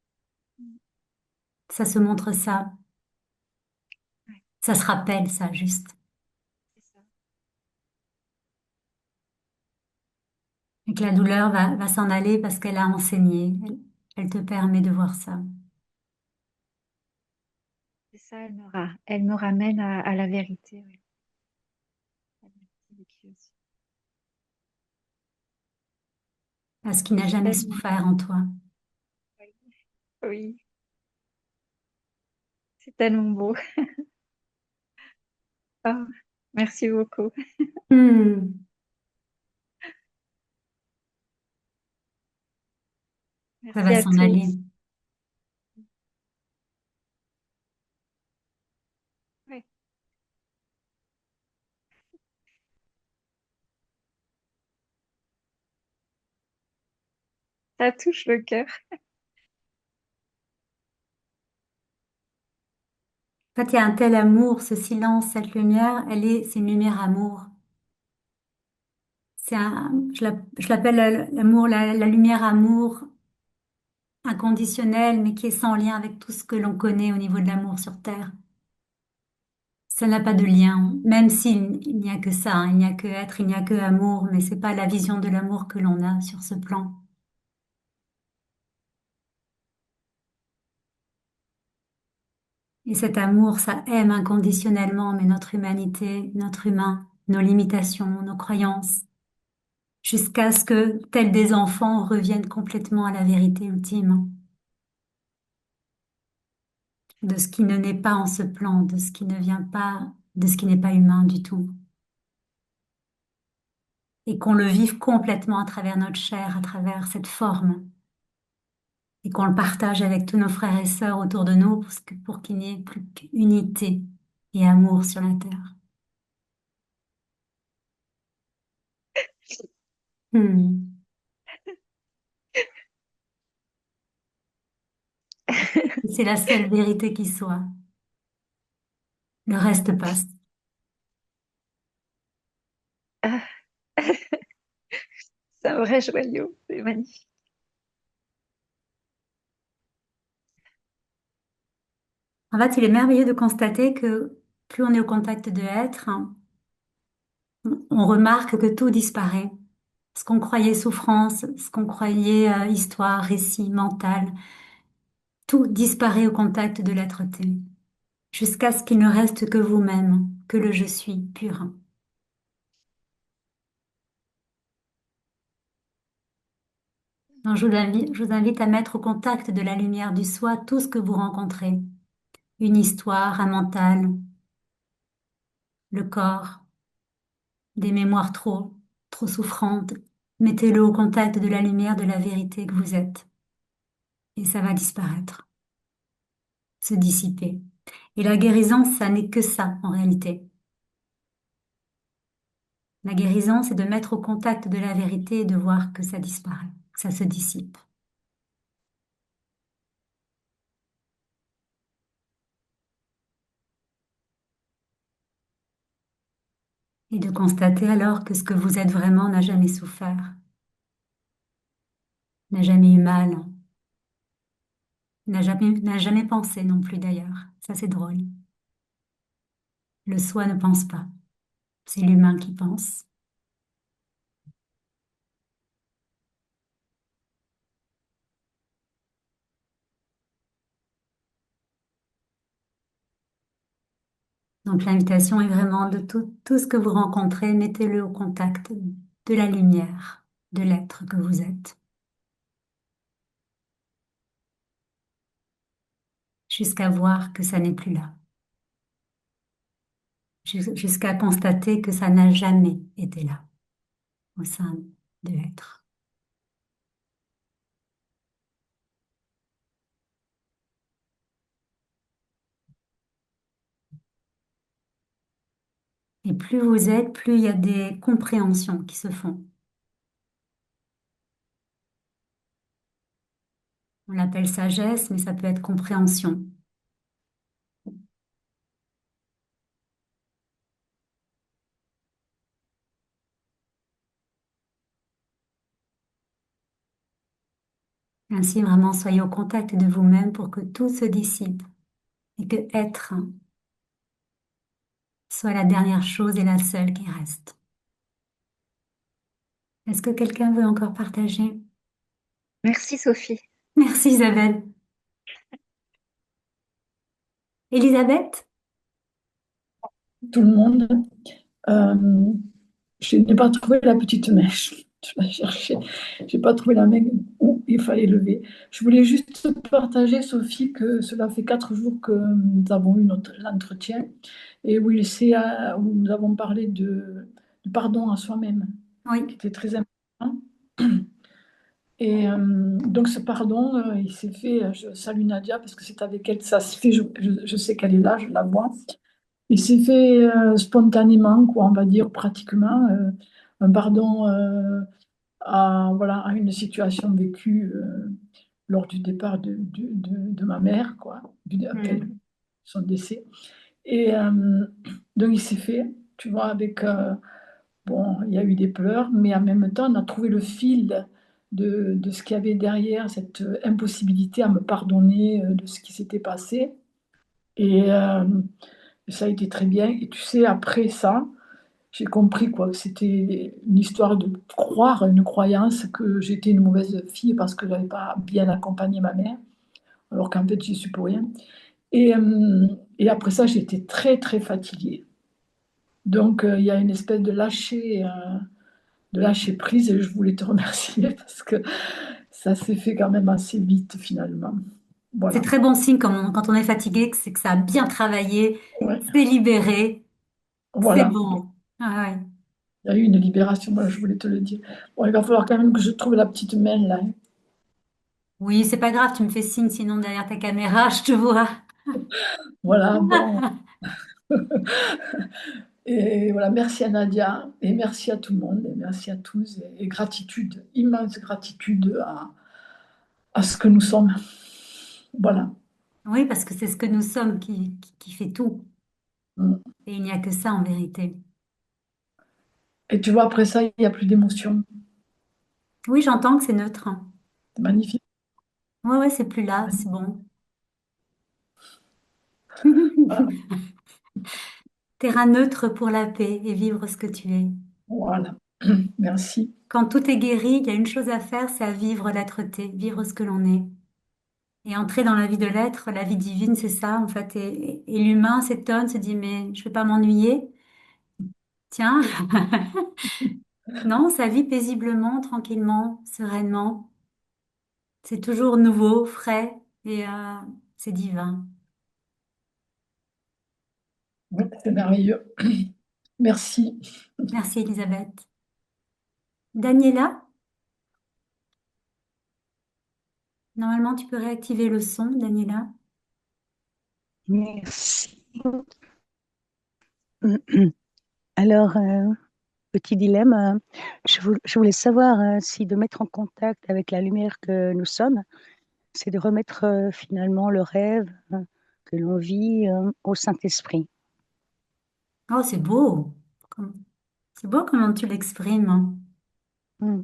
S1: Ça se montre ça.
S3: Ouais,
S1: Ça se rappelle ça, juste.
S3: c'est ça.
S1: Et que la douleur va s'en aller parce qu'elle a enseigné. Elle te permet de voir ça.
S3: C'est ça, elle me ramène à la vérité. Ouais. À la vérité qui est aussi.
S1: À ce qui
S3: Et
S1: n'a
S3: c'est
S1: jamais
S3: tellement...
S1: souffert en toi.
S3: Oui, c'est tellement beau. Ah, merci beaucoup.
S1: Hmm. Ça
S3: Merci
S1: va
S3: à
S1: s'en aller.
S3: tous. Ouais, ça touche le cœur.
S1: En fait, il y a un tel amour, ce silence, cette lumière, c'est une lumière amour. Je l'appelle l'amour, la lumière amour inconditionnelle, mais qui est sans lien avec tout ce que l'on connaît au niveau de l'amour sur Terre. Ça n'a pas de lien, même s'il n'y a que ça, hein, il n'y a que être, il n'y a que amour, mais c'est pas la vision de l'amour que l'on a sur ce plan. Et cet amour, ça aime inconditionnellement, mais notre humanité, notre humain, nos limitations, nos croyances, jusqu'à ce que, tels des enfants, on revienne complètement à la vérité ultime de ce qui ne naît pas en ce plan, de ce qui ne vient pas, de ce qui n'est pas humain du tout. Et qu'on le vive complètement à travers notre chair, à travers cette forme, et qu'on le partage avec tous nos frères et sœurs autour de nous pour qu'il n'y ait plus qu'unité et amour sur la terre. Hmm. C'est la seule vérité qui soit. Le reste passe.
S3: Ah, c'est un vrai joyau. C'est C'est magnifique.
S1: En fait, il est merveilleux de constater que plus on est au contact de l'être, on remarque que tout disparaît. Ce qu'on croyait souffrance, ce qu'on croyait histoire, récit, mental, tout disparaît au contact de l'être-té, jusqu'à ce qu'il ne reste que vous-même, que le je suis pur. Donc, je vous invite à mettre au contact de la lumière du soi tout ce que vous rencontrez. Une histoire, un mental, le corps, des mémoires trop souffrantes. Mettez-le au contact de la lumière de la vérité que vous êtes. Et ça va disparaître, se dissiper. Et la guérison, ça n'est que ça en réalité. La guérison, c'est de mettre au contact de la vérité et de voir que ça disparaît, que ça se dissipe. Et de constater alors que ce que vous êtes vraiment n'a jamais souffert, n'a jamais eu mal, n'a jamais pensé non plus d'ailleurs. Ça, c'est drôle. Le soi ne pense pas. C'est l'humain qui pense. Donc l'invitation est vraiment de tout ce que vous rencontrez, mettez-le au contact de la lumière, de l'être que vous êtes, jusqu'à voir que ça n'est plus là, jusqu'à constater que ça n'a jamais été là, au sein de l'être. Et plus vous êtes, plus il y a des compréhensions qui se font. On l'appelle sagesse, mais ça peut être compréhension. Ainsi, vraiment, soyez au contact de vous-même pour que tout se dissipe et que être soit la dernière chose et la seule qui reste. Est-ce que quelqu'un veut encore partager?
S3: Merci Sophie.
S1: Merci Isabelle. Elisabeth?
S7: Tout le monde. Euh, je n'ai pas trouvé la petite mèche. Je la cherchais. Je n'ai pas trouvé la main où il fallait lever. Je voulais juste partager, Sophie, que cela fait 4 jours que nous avons eu l'entretien et où, où nous avons parlé de pardon à soi-même,
S1: Oui.
S7: qui était très important. Et donc ce pardon, il s'est fait, je salue Nadia parce que c'est avec elle que ça se fait, je sais qu'elle est là, je la vois. Il s'est fait spontanément, quoi, on va dire pratiquement, un pardon à une situation vécue lors du départ de ma mère, quoi, après son décès. Et donc il s'est fait, tu vois, avec, bon, il y a eu des pleurs, mais en même temps, on a trouvé le fil de ce qu'il y avait derrière, cette impossibilité à me pardonner de ce qui s'était passé. Et ça a été très bien. Et tu sais, après ça, j'ai compris quoi, que c'était une histoire de croire, une croyance que j'étais une mauvaise fille parce que je n'avais pas bien accompagné ma mère, alors qu'en fait, j'y suis pour rien. Et après ça, j'étais très, très fatiguée. Donc, il y a une espèce de lâcher prise et je voulais te remercier parce que ça s'est fait quand même assez vite finalement.
S1: C'est
S7: Voilà.
S1: très bon signe quand on est fatigué, c'est que ça a bien travaillé,
S7: Ouais.
S1: c'est libéré, c'est
S7: Voilà.
S1: bon. Ah ouais.
S7: Il y a eu une libération, voilà, je voulais te le dire. Bon, il va falloir quand même que je trouve la petite main là, hein.
S1: Oui, c'est pas grave, tu me fais signe sinon derrière ta caméra, je te vois.
S7: Voilà, bon. Et voilà, merci à Nadia et merci à tout le monde et merci à tous et gratitude, immense gratitude à ce que nous sommes. Voilà.
S1: Oui, parce que c'est ce que nous sommes qui fait tout.
S7: Mm.
S1: Et il n'y a que ça en vérité.
S7: Et tu vois, après ça, il n'y a plus d'émotion.
S1: Oui, j'entends que c'est neutre.
S7: C'est magnifique.
S1: Ouais, ouais, c'est plus là, c'est bon.
S7: Voilà.
S1: Terrain neutre pour la paix et vivre ce que tu es.
S7: Voilà. Merci.
S1: Quand tout est guéri, il y a une chose à faire, c'est à vivre l'être-té, vivre ce que l'on est. Et entrer dans la vie de l'être, la vie divine, c'est ça, en fait. Et l'humain s'étonne, se dit, mais je vais pas m'ennuyer. Tiens, non, ça vit paisiblement, tranquillement, sereinement. C'est toujours nouveau, frais et c'est divin.
S7: C'est merveilleux. Merci.
S1: Merci, Elisabeth. Daniela, normalement, tu peux réactiver le son, Daniela.
S8: Merci. Alors, petit dilemme, je voulais savoir si de mettre en contact avec la lumière que nous sommes, c'est de remettre finalement le rêve que l'on vit au Saint-Esprit.
S1: Oh, c'est beau. C'est beau comment tu l'exprimes.
S8: Mm.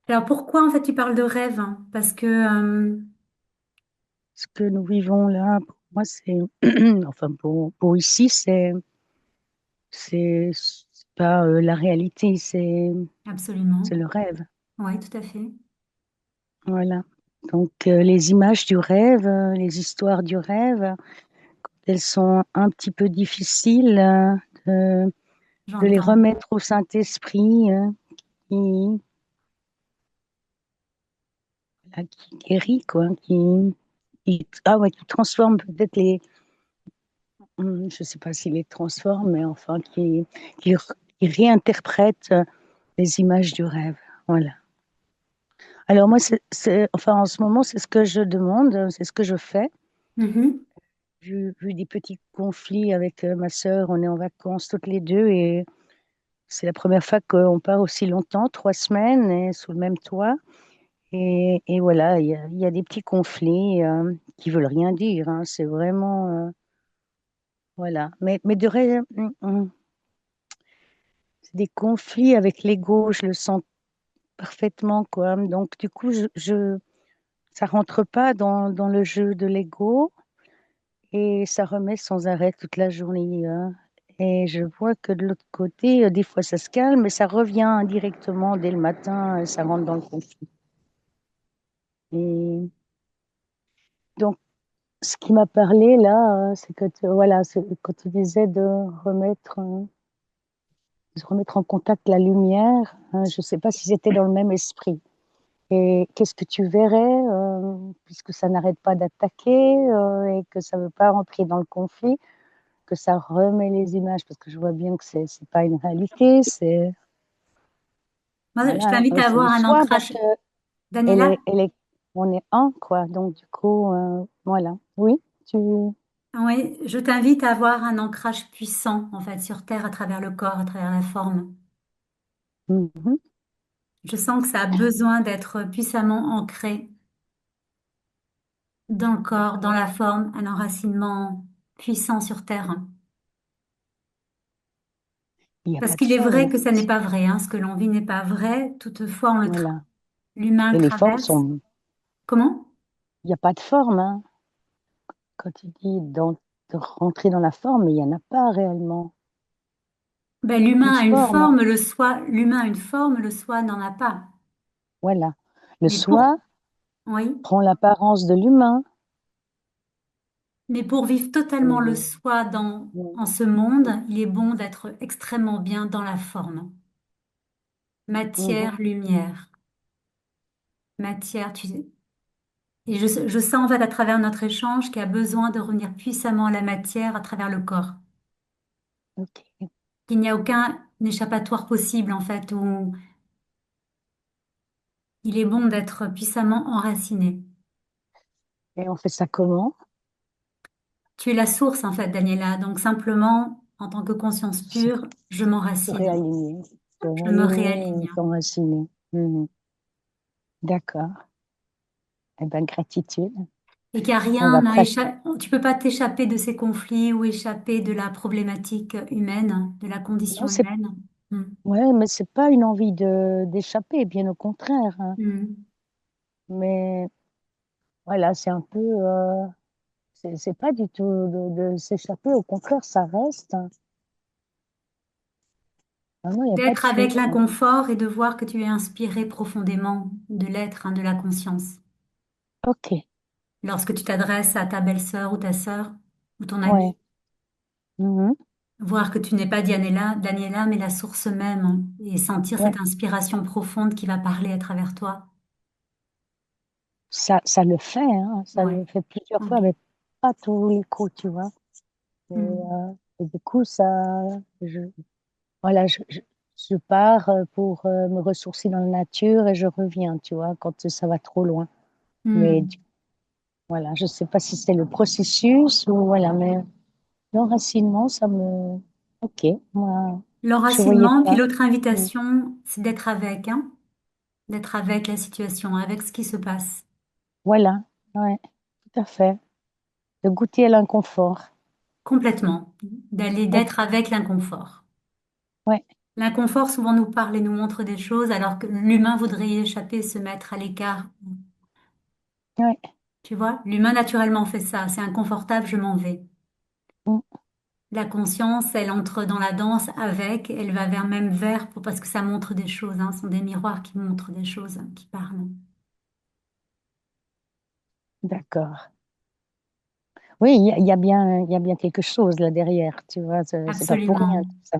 S1: Alors pourquoi en fait tu parles de rêve? Parce que
S8: Ce que nous vivons là, pour moi, c'est, enfin, pour ici, c'est pas la réalité, c'est
S1: absolument,
S8: le rêve.
S1: oui, tout à fait.
S8: Voilà. Donc, les images du rêve, les histoires du rêve, elles sont un petit peu difficiles de les
S1: J'entends.
S8: remettre au Saint-Esprit qui, qui guérit, quoi, ah ouais, qui transforme peut-être je sais pas s'il les transforme, mais enfin, qui réinterprète les images du rêve. Voilà. Alors moi, enfin, en ce moment, c'est ce que je demande, c'est ce que je fais.
S1: Mhm.
S8: Vu des petits conflits avec ma sœur, on est en vacances toutes les deux et c'est la première fois qu'on part aussi longtemps, 3 semaines, et sous le même toit. Et voilà, il y a des petits conflits qui veulent rien dire, hein. C'est vraiment, voilà. Mais c'est des conflits avec l'ego, je le sens parfaitement, quoi. Donc, du coup, ça rentre pas dans le jeu de l'ego et ça remet sans arrêt toute la journée, hein. Et je vois que de l'autre côté, des fois, ça se calme, mais ça revient indirectement dès le matin, ça rentre dans le conflit. Et donc, ce qui m'a parlé là, c'est que voilà, quand tu disais de remettre en contact la lumière, hein, je ne sais pas si c'était dans le même esprit. Et qu'est-ce que tu verrais, puisque ça n'arrête pas d'attaquer et que ça ne veut pas rentrer dans le conflit, que ça remet les images, parce que je vois bien que c'est pas une réalité,
S1: Moi, je
S8: voilà,
S1: t'invite à
S8: c'est le
S1: avoir un
S8: soi, parce
S1: ancrage.
S8: que
S1: Daniela,
S8: on est un, quoi. Donc du coup, voilà. Oui, tu.
S1: oui, je t'invite à avoir un ancrage puissant en fait sur Terre à travers le corps, à travers la forme.
S8: Mhm.
S1: Je sens que ça a besoin d'être puissamment ancré dans le corps, dans la forme, un enracinement puissant sur Terre.
S8: Il n'y a
S1: Parce
S8: pas de
S1: qu'il est vrai
S8: forme.
S1: que ça n'est pas vrai, hein. Ce que l'on vit n'est pas vrai. Toutefois,
S8: Voilà.
S1: l'humain le
S8: Et les formes
S1: traverse.
S8: sont.
S1: Comment?
S8: Il n'y a pas de forme, hein. Quand tu dis de rentrer dans la forme, il n'y en a pas réellement.
S1: Ben,
S8: Plus
S1: l'humain
S8: de
S1: a une
S8: forme, hein.
S1: forme, le soi, l'humain a une forme, le soi n'en a pas.
S8: Voilà. Le
S1: Mais pour,
S8: soi
S1: oui,
S8: prend l'apparence de l'humain.
S1: mais pour vivre totalement le
S8: Et-
S1: soi en ce monde, il est bon d'être extrêmement bien dans la forme.
S8: Mhm.
S1: Matière, lumière. Matière, tu sais. Et je sens en fait à travers notre échange qu'il y a besoin de revenir puissamment à la matière à travers le corps.
S8: Ok.
S1: Qu'il n'y a aucun échappatoire possible en fait où il est bon d'être puissamment enraciné.
S8: Et on fait ça comment?
S1: Tu es la source en fait, Daniela. Donc simplement, en tant que conscience
S8: Se,
S1: pure, je
S8: se
S1: m'enracine.
S8: réaligner. Se
S1: Je me
S8: réaligner
S1: réaligne.
S8: et s'enraciner. Mhm. D'accord. Eh bien, gratitude.
S1: Et qu'il n'y a
S8: On
S1: rien
S8: va
S1: à
S8: presque.
S1: échapper. Tu peux pas t'échapper de ces conflits ou échapper de la problématique humaine, de la
S8: Non,
S1: condition
S8: c'est
S1: humaine. Hmm.
S8: ouais, mais c'est pas une envie de d'échapper, bien au contraire, hein.
S1: Hmm.
S8: Mais voilà, c'est un peu, c'est pas du tout de s'échapper. Au contraire, ça reste, hein. Vraiment, il n'y a pas de
S1: D'être avec
S8: souci, hein.
S1: l'inconfort et de voir que tu es inspiré profondément de l'être, hein, de la conscience.
S8: Ok,
S1: Lorsque tu t'adresses à ta belle-sœur ou ta sœur ou ton ami,
S8: ouais. Mhm.
S1: voir que tu n'es pas Daniela, mais la source même, hein, et sentir
S8: Ouais.
S1: cette inspiration profonde qui va parler à travers toi.
S8: Ça le fait, hein. Ça
S1: Ouais,
S8: le fait plusieurs fois,
S1: ok.
S8: mais pas tous les coups, tu vois.
S1: Hmm.
S8: Et du coup, je, voilà, je pars pour me ressourcer dans la nature et je reviens, tu vois, quand ça va trop loin. Mais
S1: Hmm.
S8: voilà, je sais pas si c'est le processus ou voilà, mais l'enracinement, ça me... Ok, moi, je voyais
S1: L'enracinement, puis
S8: pas.
S1: l'autre
S8: Mm.
S1: invitation, c'est d'être avec, hein, d'être avec la situation, avec ce qui se passe.
S8: Voilà, ouais, tout à fait. De goûter à l'inconfort.
S1: Complètement.
S8: Ok,
S1: D'être avec l'inconfort.
S8: ouais,
S1: L'inconfort souvent nous parle et nous montre des choses alors que l'humain voudrait y échapper, se mettre à l'écart.
S8: ouais.
S1: Tu vois, l'humain naturellement fait ça. C'est inconfortable, je m'en vais.
S8: Mm.
S1: La conscience, elle entre dans la danse avec, elle va vers même vers parce que ça montre des choses, hein. Ce sont des miroirs qui montrent des choses, hein, qui parlent.
S8: D'accord. Oui, il y a bien quelque chose là derrière, tu vois, c'est pas pour rien
S1: Absolument.
S8: tout ça.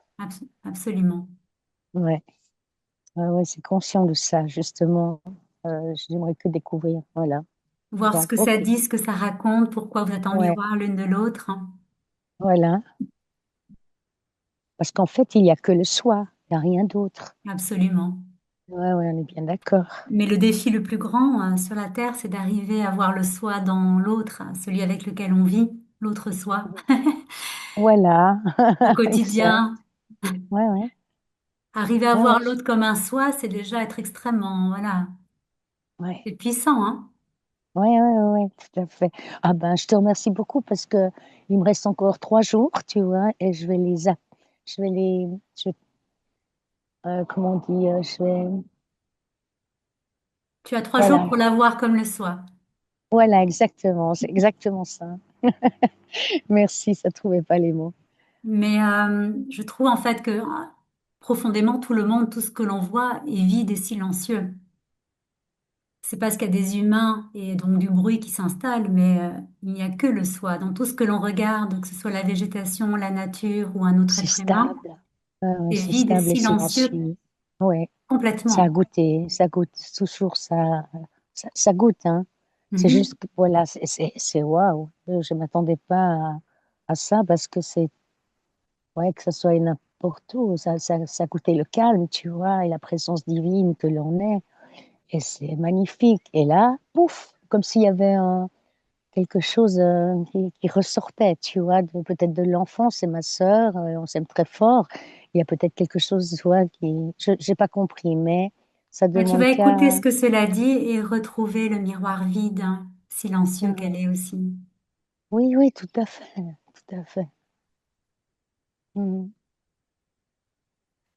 S1: Absolument.
S8: Ouais, ouais, ouais, c'est conscient de ça, justement. J'aimerais que découvrir, voilà.
S1: Voir ce
S8: Donc,
S1: que ça
S8: ok,
S1: dit, ce que ça raconte, pourquoi vous êtes en
S8: ouais,
S1: miroir l'une de l'autre, hein.
S8: voilà. Parce qu'en fait, il n'y a que le soi, il n'y a rien d'autre.
S1: Absolument.
S8: Ouais, ouais, on est bien d'accord.
S1: Mais le défi le plus grand, sur la Terre, c'est d'arriver à voir le soi dans l'autre, hein, celui avec lequel on vit, l'autre soi,
S8: Voilà,
S1: au
S8: exact.
S1: quotidien.
S8: Ouais, ouais,
S1: Arriver à
S8: ouais, ouais,
S1: voir l'autre comme un soi, c'est déjà être extrêmement, voilà,
S8: ouais,
S1: c'est puissant, hein.
S8: ouais, ouais, ouais, ouais, tout à fait. Ah ben, je te remercie beaucoup parce que il me reste encore 3 jours, tu vois, et je vais les, je vais, comment on dit,
S1: Tu as 3 jours
S8: voilà,
S1: pour la voir comme le soi.
S8: voilà, exactement, c'est exactement ça. Merci, ça trouvait pas les mots.
S1: Mais je trouve en fait que profondément, tout le monde, tout ce que l'on voit est vide et silencieux. C'est parce qu'il y a des humains et donc du bruit qui s'installe, mais il n'y a que le soi. Dans tout ce que l'on regarde, que ce soit la végétation, la nature ou un autre
S8: C'est
S1: être humain,
S8: stable. Ouais, ouais,
S1: c'est
S8: c'est
S1: vide et
S8: stable et
S1: silencieux
S8: silencieux. Ouais, ça a
S1: complètement.
S8: goûté, ça goûte toujours, ça goûte, hein. C'est
S1: Mhm.
S8: juste que, voilà, c'est waouh. Je m'attendais pas à ça parce que c'est, ouais, que ça soit n'importe où, ça goûtait le calme, tu vois, et la présence divine que l'on est. Et c'est magnifique. Et là, pouf, comme s'il y avait quelque chose qui ressortait, tu vois, peut-être de l'enfance, c'est ma sœur, on s'aime très fort. Il y a peut-être quelque chose, tu vois, je n'ai pas compris, mais ça
S1: Bah, tu vas
S8: demande qu'à...
S1: écouter ce que cela dit et retrouver le miroir vide, hein, silencieux qu'elle
S8: Mhm.
S1: est aussi.
S8: Oui, oui, tout à fait, tout à fait. Mhm.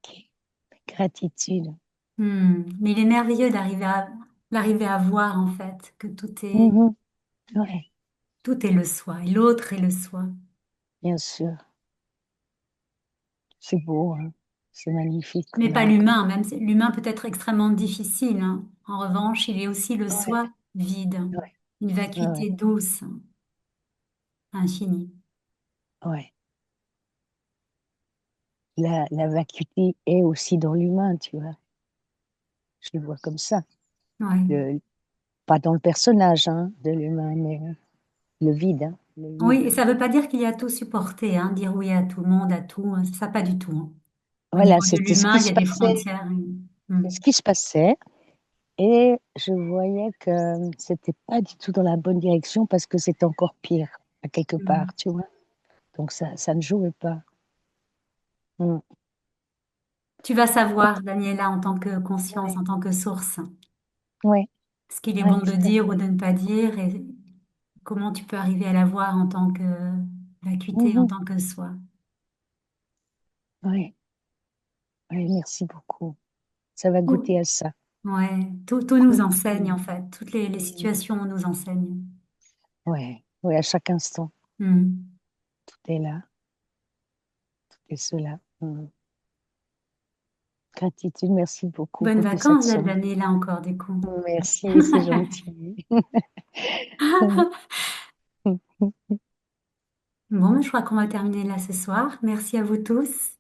S8: Ok. Gratitude.
S1: Mais il est merveilleux d'arriver à voir en fait que
S8: Mhm. Ouais,
S1: tout est le soi et l'autre est le soi.
S8: bien sûr, c'est beau, hein. C'est magnifique
S1: Mais pas
S8: comme...
S1: l'humain, même si l'humain peut être extrêmement difficile, hein. En revanche, il est aussi le
S8: Ouais,
S1: soi vide,
S8: ouais,
S1: une
S8: ouais,
S1: vacuité douce, infinie.
S8: ouais. La vacuité est aussi dans l'humain, tu vois. Je le vois comme ça.
S1: Ouais.
S8: Le, pas dans le personnage hein, de l'humain, mais le vide, hein, le
S1: Oui,
S8: vide.
S1: et ça ne veut pas dire qu'il y a tout supporté, hein, dire oui à tout le monde, à tout, hein, ça pas du tout, hein. Au
S8: Voilà,
S1: niveau de
S8: c'était ce
S1: l'humain,
S8: qui
S1: il y
S8: se
S1: a des
S8: passait,
S1: frontières.
S8: c'est ce qui se passait, et je voyais que c'était pas du tout dans la bonne direction parce que c'était encore pire, à quelque
S1: Mm.
S8: part, tu vois. Donc ça ne jouait pas. Mm.
S1: Tu vas
S8: Ok.
S1: savoir, Daniela, en tant que conscience,
S8: Ouais,
S1: en tant que source,
S8: ouais,
S1: ce qu'il est
S8: ouais,
S1: bon de
S8: tout à
S1: dire ou
S8: fait.
S1: de ne pas dire, et comment tu peux arriver à la voir en tant que vacuité, en tant que soi.
S8: Oui, oui, merci beaucoup. Ça va
S1: Tout,
S8: goûter à ça.
S1: ouais, tout nous enseigne en fait. Toutes les situations nous enseignent.
S8: Oui, oui, à chaque instant,
S1: Hmm.
S8: tout est là, tout est cela. Gratitude, merci beaucoup
S1: Bonnes
S8: pour tes 5
S1: vacances,
S8: sons.
S1: l'année là encore du coup.
S8: Merci, c'est gentil.
S1: Bon, je crois qu'on va terminer là ce soir. Merci à vous tous.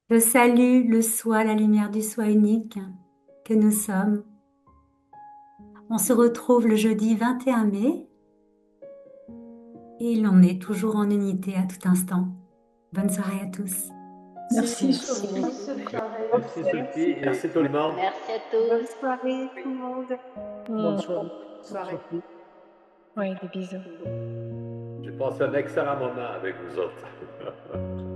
S1: Le salut, le soi, la lumière du soi unique que nous sommes. On se retrouve le jeudi 21 mai et l'on est toujours en unité à tout instant. Bonne soirée à tous.
S7: Merci,
S8: Merci.
S7: Sophie.
S6: Merci Sophie, merci tout le monde.
S5: Merci à
S3: Bonne
S5: tous.
S3: soirée, tout le monde.
S7: Bonne soirée.
S3: Soirée.
S8: Oui, des bisous.
S6: J'ai passé un excellent moment avec vous autres.